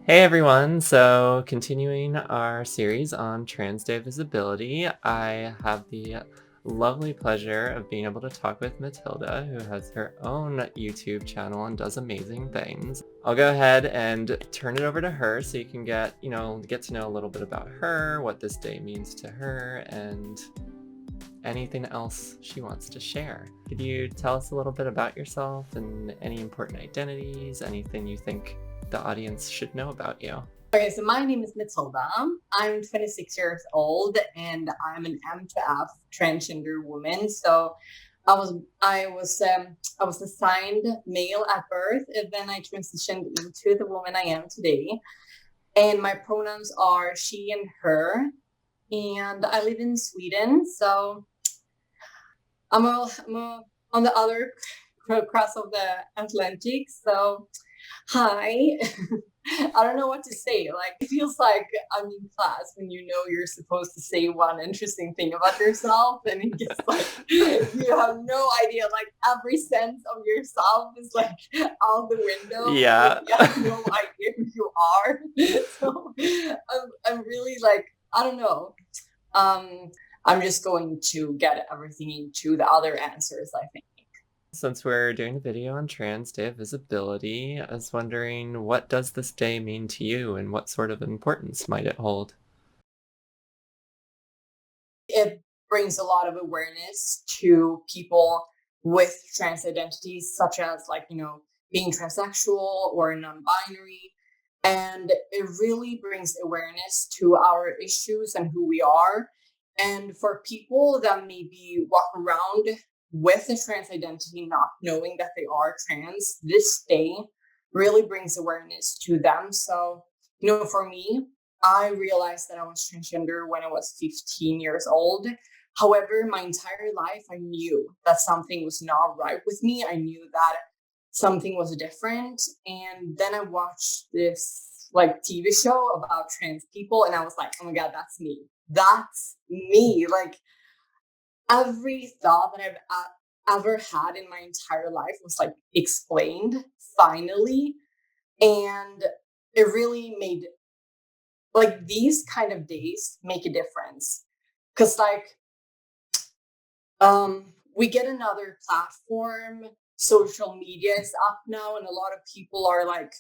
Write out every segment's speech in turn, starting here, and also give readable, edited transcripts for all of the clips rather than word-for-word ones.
Hey everyone! So, continuing our series on Trans Day of Visibility, I have the lovely pleasure of being able to talk with Mathilda, who has her own YouTube channel and does amazing things. I'll go ahead and turn it over to her so you can get to know a little bit about her, what this day means to her, and anything else she wants to share. Could you tell us a little bit about yourself and any important identities, anything you think the audience should know about you? Okay, so my name is Mathilda. I'm 26 years old and I'm an M to F transgender woman. So I was assigned male at birth, and then I transitioned into the woman I am today. And my pronouns are she and her. And I live in Sweden, so I'm on the other cross of the Atlantic. So hi. I don't know what to say. Like, it feels like I'm in class when you know you're supposed to say one interesting thing about yourself, and it gets like you have no idea. Like, every sense of yourself is like out the window because Yeah. you have no idea who you are. So I'm really like, I don't know. Um, I'm just going to get everything into the other answers, I think. Since we're doing a video on Trans Day of Visibility, I was wondering, what does this day mean to you and what sort of importance might it hold? It brings a lot of awareness to people with trans identities, such as, like, being transsexual or non-binary. And it really brings awareness to our issues and who we are. And for people that maybe walk around with a trans identity not knowing that they are trans, this day really brings awareness to them. So, for me, I realized that I was transgender when I was 15 years old. However, my entire life, I knew that something was not right with me. I knew that something was different. And then I watched this like TV show about trans people, and I was like, oh my God, that's me. That's me. Like, every thought that I've ever had in my entire life was like explained finally. And it really made, like, these kind of days make a difference, because like we get another platform. Social media is up now, and a lot of people are like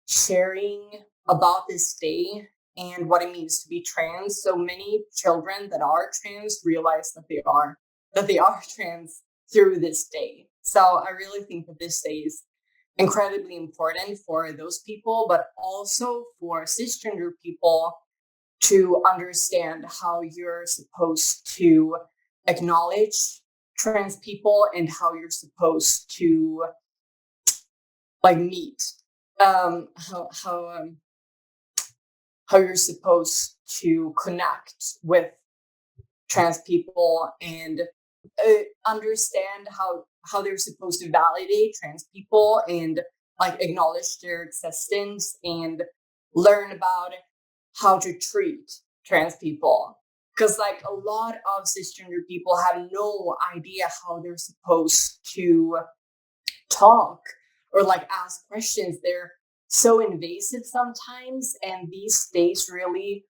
sharing about this day and what it means to be trans. So many children that are trans realize that they are trans through this day. So I really think that this day is incredibly important for those people, but also for cisgender people to understand how you're supposed to acknowledge trans people and how you're supposed to like meet how you're supposed to connect with trans people, and understand how they're supposed to validate trans people and like acknowledge their existence and learn about how to treat trans people, because like a lot of cisgender people have no idea how they're supposed to talk or like ask questions. They're so invasive sometimes, and these days really,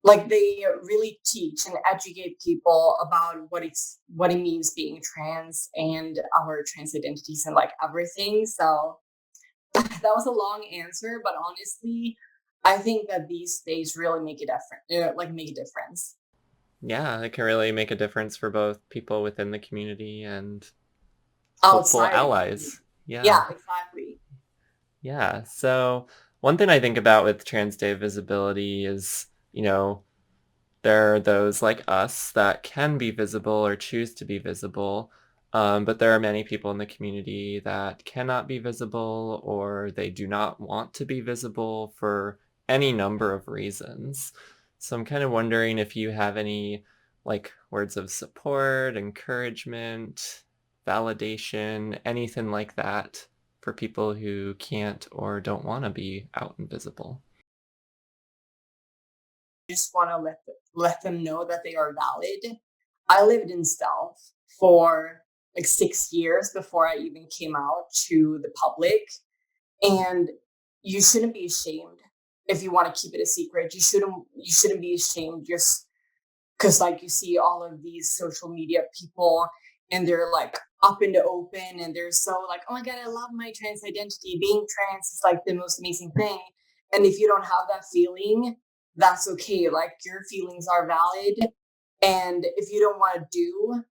like, they really teach and educate people about what it means being trans and our trans identities and like everything. So that was a long answer, but honestly, I think that these days really make a difference. Like, make a difference Yeah, it can really make a difference for both people within the community and hopeful outside of the community. allies. Yeah. Yeah, exactly. Yeah. So, one thing I think about with Trans Day of Visibility is, there are those like us that can be visible or choose to be visible, but there are many people in the community that cannot be visible or they do not want to be visible for any number of reasons. So I'm kind of wondering if you have any like words of support, encouragement, validation, anything like that for people who can't or don't want to be out and visible. Just want to let them know that they are valid. I lived in stealth for like 6 years before I even came out to the public. And you shouldn't be ashamed if you want to keep it a secret. You shouldn't be ashamed just because like you see all of these social media people and they're like up in the open and they're so like, oh my god, I love my trans identity, being trans is like the most amazing thing. And if you don't have that feeling, that's okay, like your feelings are valid. And if you don't want to do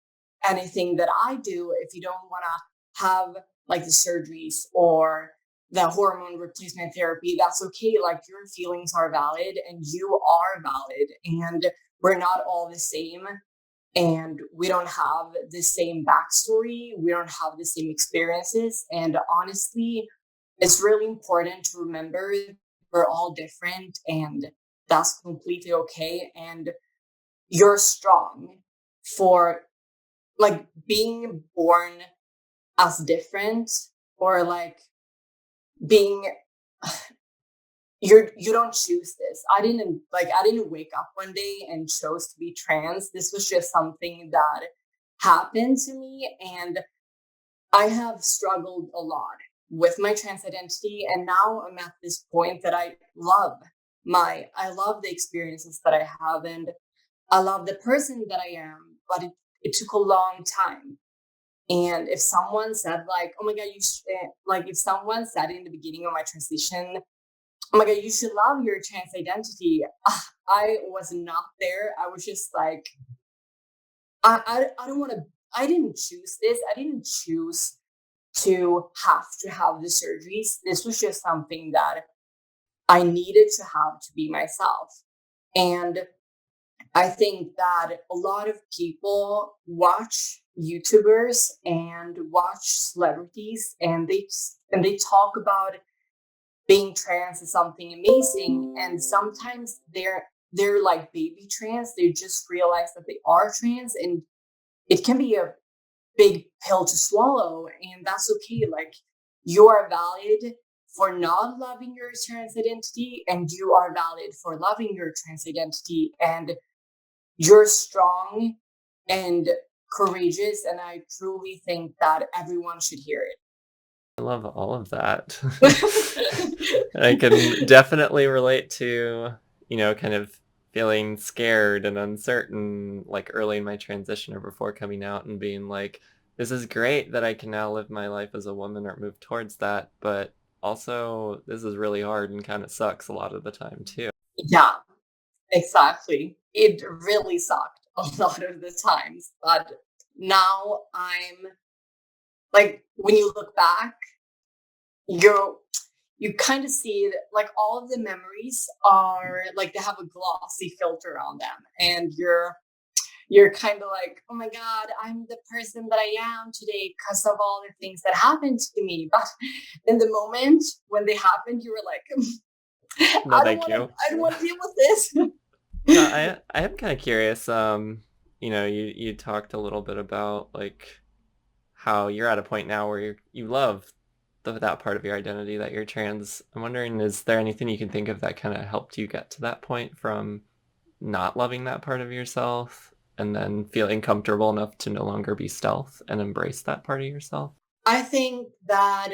anything that I do, if you don't want to have like the surgeries or the hormone replacement therapy, that's okay, like your feelings are valid and you are valid, and we're not all the same, and we don't have the same backstory, we don't have the same experiences. And honestly, it's really important to remember we're all different, and that's completely okay. And you're strong for like being born as different, or like being you don't choose this. I didn't wake up one day and chose to be trans. This was just something that happened to me, and I have struggled a lot with my trans identity, and now I'm at this point that I love the experiences that I have, and I love the person that I am, but it took a long time. And if someone said like, oh my god, like if someone said in the beginning of my transition, oh my god, you should love your trans identity. I was not there. I was just like, I don't want to. I didn't choose this. I didn't choose to have the surgeries. This was just something that I needed to have to be myself. And I think that a lot of people watch YouTubers and watch celebrities, and they talk about being trans is something amazing, and sometimes they're like baby trans, they just realize that they are trans, and it can be a big pill to swallow, and that's okay. Like, you are valid for not loving your trans identity, and you are valid for loving your trans identity, and you're strong and courageous, and I truly think that everyone should hear I love all of that. it. I can definitely relate to, kind of feeling scared and uncertain, like early in my transition or before coming out and being like, this is great that I can now live my life as a woman or move towards that, but also this is really hard and kind of sucks a lot of the time too. Yeah, exactly. It really sucked a lot of the times, but now I'm like, when you look back, you you kind of see that like all of the memories are like they have a glossy filter on them, and you're kind of like, oh my god, I'm the person that I am today because of all the things that happened to me. But in the moment when they happened, you were like, No, thank you. I don't want to deal with this. No, I am kind of curious. You talked a little bit about like how you're at a point now where you love that part of your identity that you're trans. I'm wondering, is there anything you can think of that kind of helped you get to that point from not loving that part of yourself and then feeling comfortable enough to no longer be stealth and embrace that part of yourself? I think that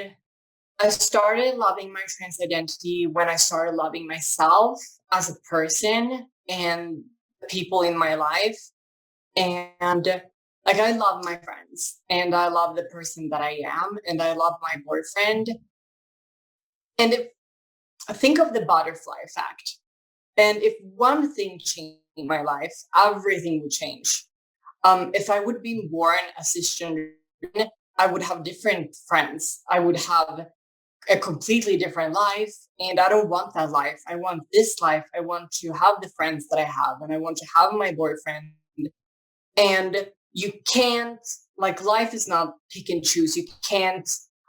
I started loving my trans identity when I started loving myself as a person and the people in my life. And like, I love my friends and I love the person that I am and I love my boyfriend. And if I think of the butterfly effect, and if one thing changed in my life, everything would change. If I would be born a cisgender, I would have different friends. I would have a completely different life, and I don't want that life. I want this life. I want to have the friends that I have, and I want to have my boyfriend. And you can't, like, life is not pick and choose. You can't,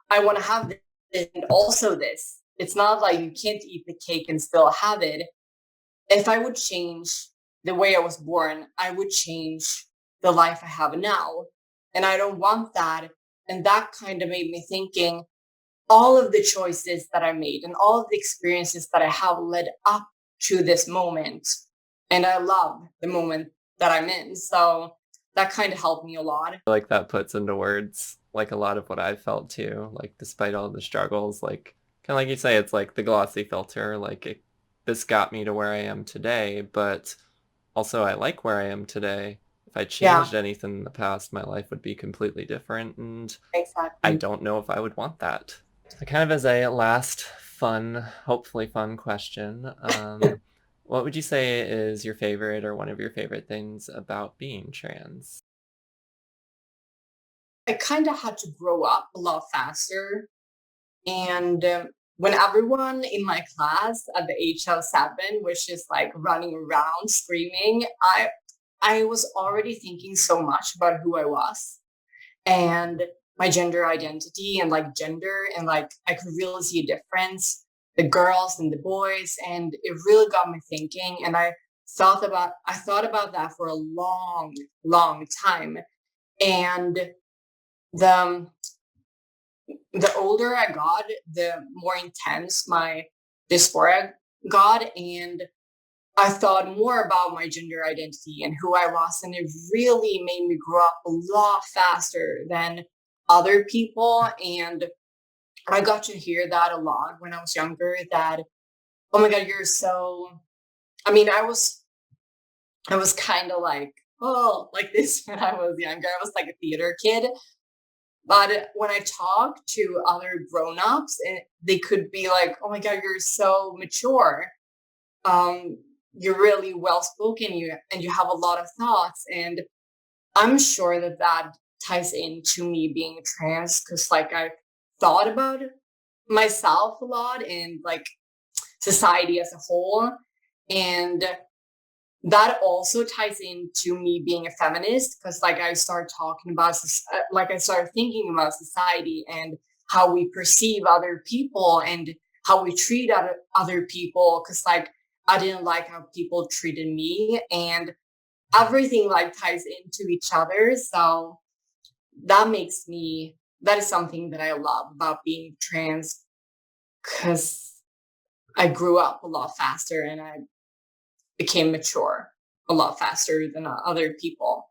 I want to have this and also this. It's not like you can't eat the cake and still have it. If I would change the way I was born, I would change the life I have now. And I don't want that. And that kind of made me thinking, all of the choices that I made and all of the experiences that I have led up to this moment. And I love the moment that I'm in. So that kind of helped me a lot. I feel like that puts into words like a lot of what I felt too. Like despite all the struggles, like Kind of like you say, it's like the glossy filter. Like this got me to where I am today, but also I like where I am today. If I Yeah, changed anything in the past, my life would be completely different, and I exactly. don't know if I would want that. So kind of as a last fun, hopefully fun question, what would you say is your favorite or one of your favorite things about being trans? I kind of had to grow up a lot faster. And when everyone in my class at the age of 7 was just like running around screaming, I was already thinking so much about who I was and my gender identity and like gender, and like I could really see a difference, the girls and the boys, and it really got me thinking. And I thought about that for a long, long time. And the the older I got, the more intense my dysphoria got, and I thought more about my gender identity and who I was, and it really made me grow up a lot faster than other people. And I got to hear that a lot when I was younger. That, oh my god, you're so. I mean, I was kind of like, oh, like this when I was younger. I was like a theater kid. But when I talk to other grown-ups, they could be like, "Oh my god, you're so mature. Um, you're really well spoken. You have a lot of thoughts." And I'm sure that that ties into me being trans, because like I thought about myself a lot and like society as a whole, and that also ties into me being a feminist, because like I start talking about like I started thinking about society and how we perceive other people and how we treat other people, because like I didn't like how people treated me, and everything like ties into each other. So that is something that I love about being trans, because I grew up a lot faster and I became mature a lot faster than other people.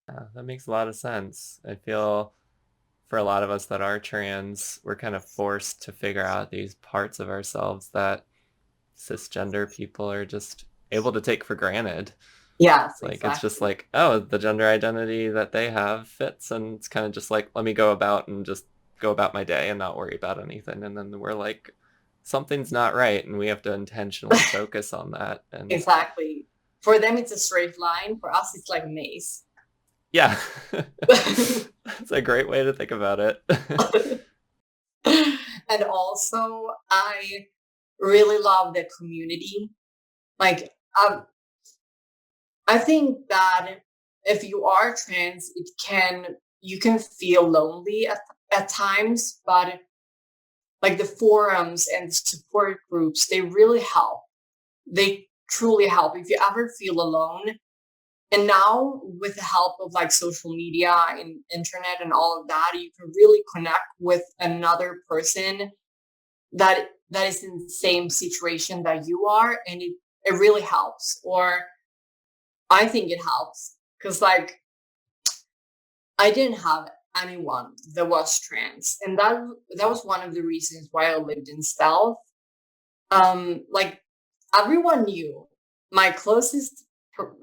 Yeah, that makes a lot of sense. I feel for a lot of us that are trans, we're kind of forced to figure out these parts of ourselves that cisgender people are just able to take for granted. Yes, Like it's just exactly. like, oh, the gender identity that they have fits, and it's kind of just like, let me go about and just go about my day and not worry about anything. And then we're like, something's not right, and we have to intentionally focus on that. And Exactly. For them, it's a straight line. For us, it's like a maze. yeah, that's a great way to think about it. And also, I really love the community. Like, I think that if you are trans, you can feel lonely at times, but like the forums and support groups, they really help. They truly help. If you ever feel alone, and now with the help of like social media and internet and all of that, you can really connect with another person that is in the same situation that you are, and it really helps. Or I think it helps, because like I didn't have anyone that was trans, and that was one of the reasons why I lived in stealth. Like everyone knew, my closest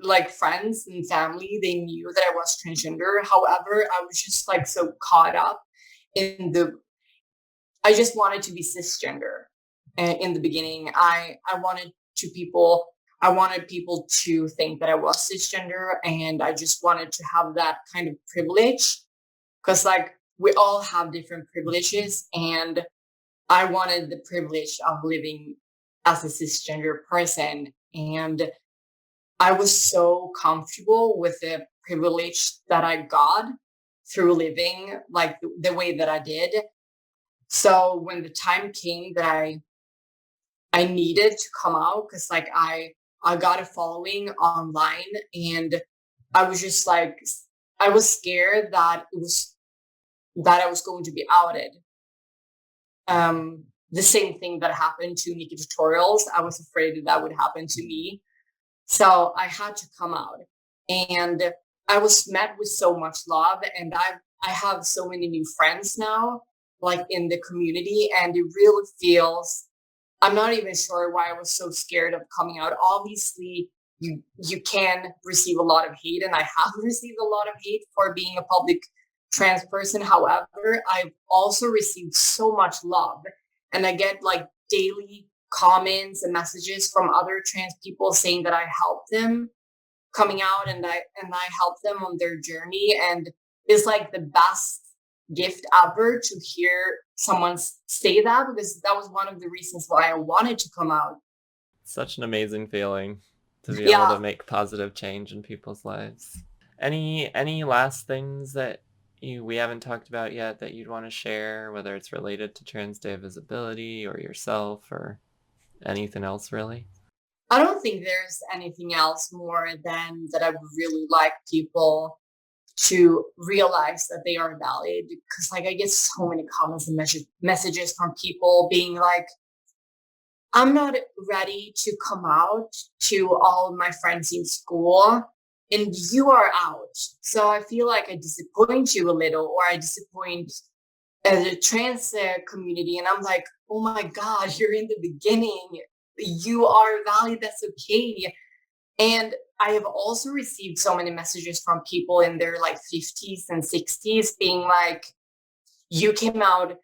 like friends and family, they knew that I was transgender. However, I was just like so caught up in the I just wanted to be cisgender. In the beginning, I wanted people to think that I was cisgender, and I just wanted to have that kind of privilege, because like we all have different privileges, and I wanted the privilege of living as a cisgender person. And I was so comfortable with the privilege that I got through living like the way that I did. So when the time came that I needed to come out, because like I got a following online, and I was just like I was scared that I was going to be outed. The same thing that happened to Nikki Tutorials, I was afraid that would happen to me. So I had to come out, and I was met with so much love, and I have so many new friends now. like in the community, and it really feels, I'm not even sure why I was so scared of coming out. Obviously, you can receive a lot of hate, and I have received a lot of hate for being a public trans person. However, I've also received so much love, and I get like daily comments and messages from other trans people saying that I helped them coming out, and I helped them on their journey, and it's like the best gift ever to hear someone say that, because that was one of the reasons why I wanted to come out. Such an amazing feeling to be able Yeah, to make positive change in people's lives. Any last things that we haven't talked about yet that you'd want to share, whether it's related to Trans Day of Visibility or yourself or anything else really? I don't think there's anything else more than that I would really like people to realize that they are valid, because like I get so many comments and messages from people being like, I'm not ready to come out to all of my friends in school, and you are out. So I feel like I disappoint you a little, or I disappoint the trans community. And I'm like, oh my God, you're in the beginning. You are valid. That's okay. And I have also received so many messages from people in their like 50s and 60s being like, you came out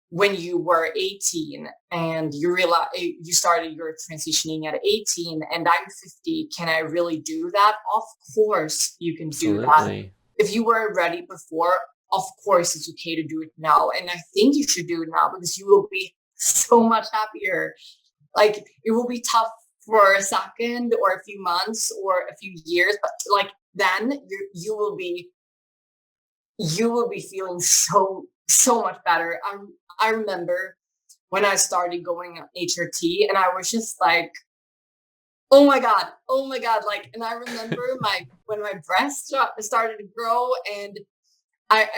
when you were 18 and you realize you started your transitioning at 18, and I'm 50. Can I really do that? Of course you can do that. Absolutely. If you were ready before, of course it's okay to do it now. And I think you should do it now, because you will be so much happier. Like it will be tough for a second or a few months or a few years, but like then you will be feeling so much better. I remember when I started going on HRT, and I was just like, oh my god, like, and I remember my when my breasts started to grow, and I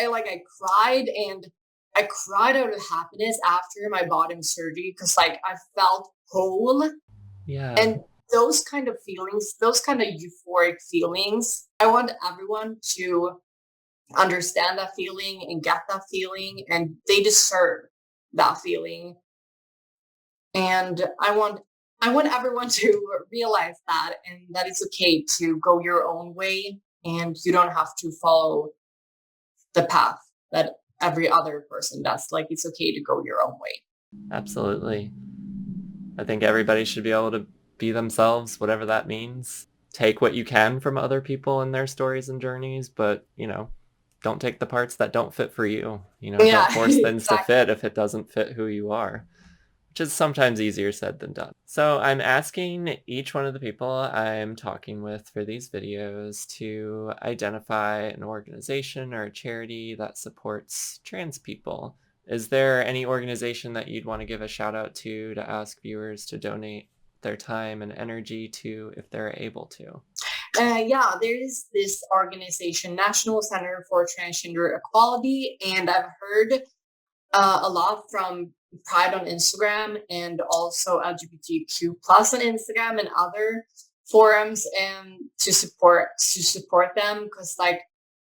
cried, and I cried out of happiness after my bottom surgery, because like I felt whole. Yeah, And those kind of feelings, those kind of euphoric feelings, I want everyone to understand that feeling and get that feeling, and they deserve that feeling. And I want everyone to realize that, and that it's okay to go your own way, and you don't have to follow the path that every other person does. Like it's okay to go your own way. absolutely. I think everybody should be able to be themselves, whatever that means. Take what you can from other people and their stories and journeys, but, don't take the parts that don't fit for you. Yeah, Don't force things to exactly. fit if it doesn't fit who you are, which is sometimes easier said than done. So I'm asking each one of the people I'm talking with for these videos to identify an organization or a charity that supports trans people. Is there any organization that you'd want to give a shout out to ask viewers to donate their time and energy to if they're able to? Yeah, there is this organization, National Center for Transgender Equality, and I've heard a lot from Pride on Instagram, and also LGBTQ plus on Instagram and other forums, and to support them, because like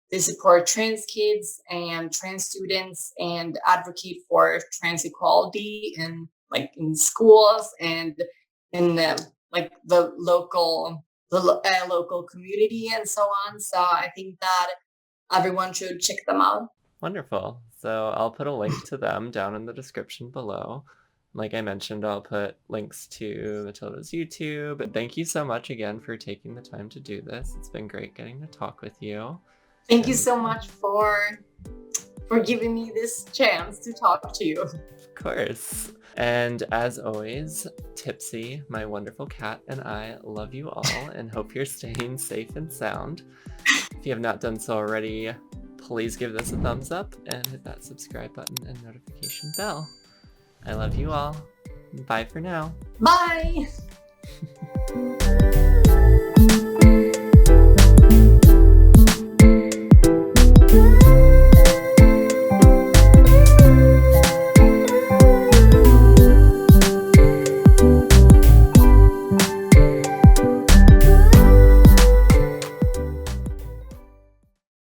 they support trans kids and trans students and advocate for trans equality in like in schools and in like the local community and so on. So I think that everyone should check them out. Wonderful. So I'll put a link to them down in the description below. Like I mentioned, I'll put links to Mathilda's YouTube. Thank you so much again for taking the time to do this. It's been great getting to talk with you. Thank you And so much for giving me this chance to talk to you. of course. And as always, Tipsy, my wonderful cat, and I love you all and hope you're staying safe and sound. If you have not done so already, please give this a thumbs up and hit that subscribe button and notification bell. I love you all. Bye for now. Bye.